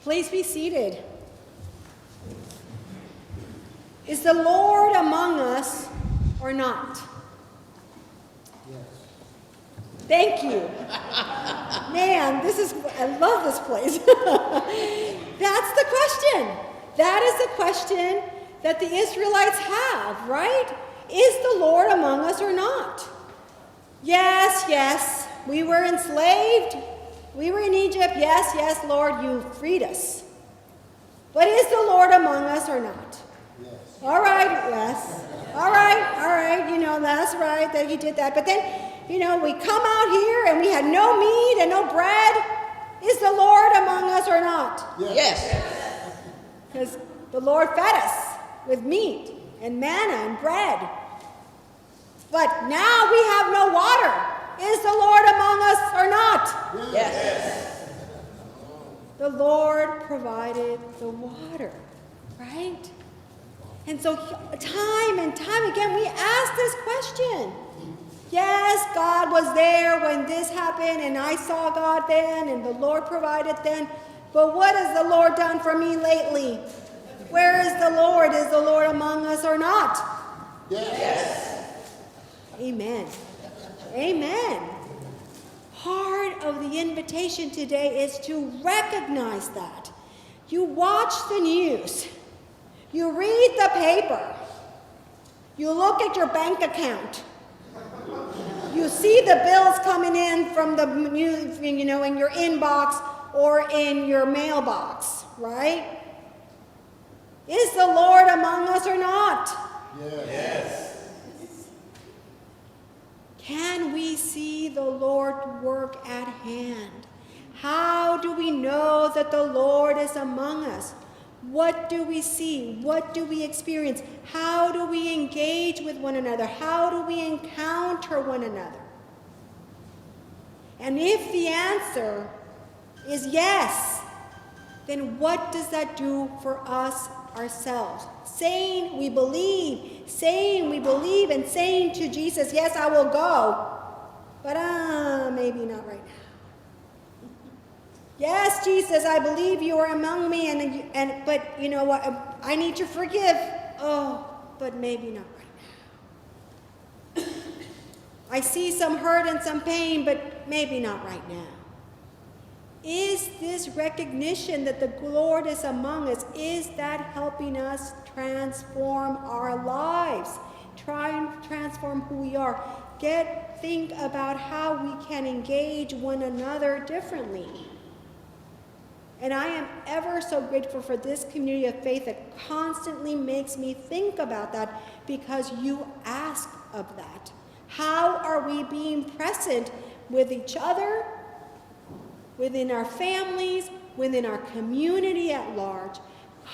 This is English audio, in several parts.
Please be seated. Is the Lord among us or not? Yes. Thank you. Man, I love this place. That's the question. That is the question that the Israelites have, right? Is the Lord among us or not? Yes, yes, we were enslaved. We were in Egypt. Yes, yes, Lord, you freed us. But is the Lord among us or not? Yes. All right, yes. All right, that's right that he did that. But then, we come out here and we had no meat and no bread. Is the Lord among us or not? Yes. Because the Lord fed us with meat and manna and bread. But now we have no water. Is the Lord among us or not? Yes. The Lord provided the water, right? And so time and time again, we ask this question. Yes, God was there when this happened, and I saw God then, and the Lord provided then. But what has the Lord done for me lately? Where is the Lord? Is the Lord among us or not? Yes. Amen. Amen. Part of the invitation today is to recognize that. You watch the news. You read the paper. You look at your bank account. You see the bills coming in from the news, in your inbox or in your mailbox, right? Is the Lord among us or not? Yes. Can we see the Lord's work at hand? How do we know that the Lord is among us? What do we see? What do we experience? How do we engage with one another? How do we encounter one another? And if the answer is yes, then what does that do for us ourselves? Saying we believe, and saying to Jesus, yes, I will go, but maybe not right now. Yes, Jesus, I believe you are among me, but you know what? I need to forgive. Oh, but maybe not right now. I see some hurt and some pain, but maybe not right now. Is this recognition that the Lord is among us, is that helping us transform our lives? Try and transform who we are. Think about how we can engage one another differently. And I am ever so grateful for this community of faith that constantly makes me think about that, because you ask of that. How are we being present with each other, within our families, within our community at large?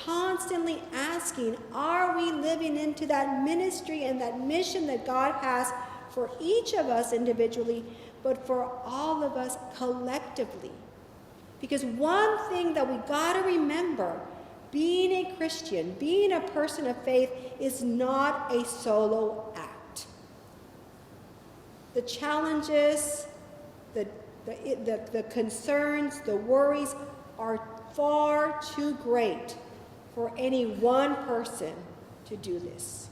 Constantly asking, are we living into that ministry and that mission that God has for each of us individually, but for all of us collectively? Because one thing that we got to remember, being a Christian, being a person of faith, is not a solo act. The challenges, the concerns, the worries are far too great for any one person to do this.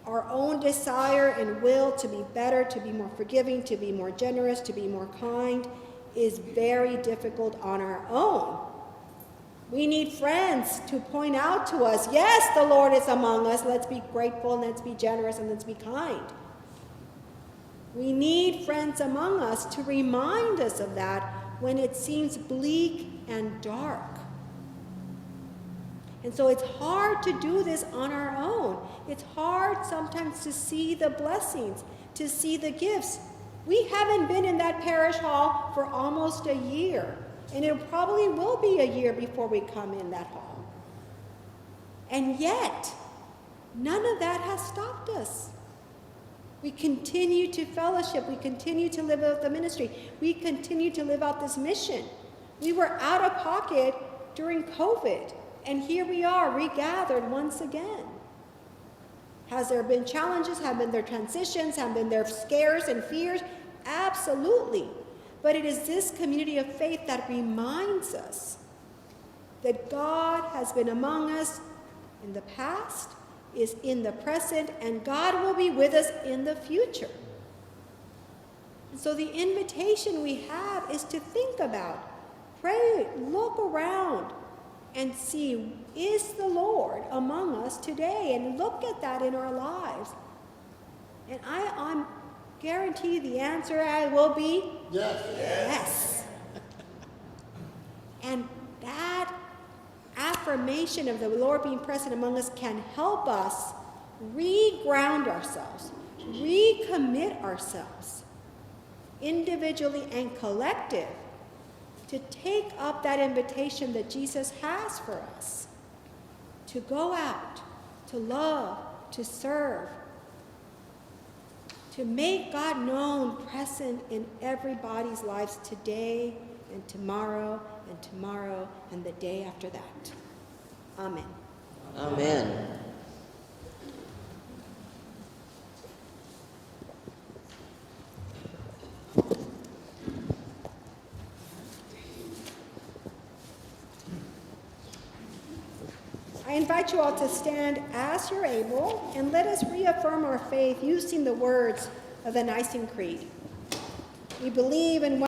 Our own desire and will to be better, to be more forgiving, to be more generous, to be more kind, is very difficult on our own. We need friends to point out to us, yes, the Lord is among us. Let's be grateful, and let's be generous, and let's be kind. We need friends among us to remind us of that when it seems bleak and dark. And so it's hard to do this on our own. It's hard sometimes to see the blessings, to see the gifts. We haven't been in that parish hall for almost a year, and it probably will be a year before we come in that hall. And yet, none of that has stopped us. We continue to fellowship. We continue to live out the ministry. We continue to live out this mission. We were out of pocket during COVID, and here we are, regathered once again. Has there been challenges? Have been there transitions? Have been there scares and fears? Absolutely. But it is this community of faith that reminds us that God has been among us in the past, is in the present, and God will be with us in the future. And so the invitation we have is to think about, pray, look around, and see, is the Lord among us today? And look at that in our lives. And I'm guarantee the answer will be Yes. yes. And that affirmation of the Lord being present among us can help us re-ground ourselves, recommit ourselves, individually and collective, to take up that invitation that Jesus has for us, to go out, to love, to serve, to make God known, present in everybody's lives today and tomorrow and the day after that. Amen. Amen. I invite you all to stand as you're able, and let us reaffirm our faith using the words of the Nicene Creed. We believe in one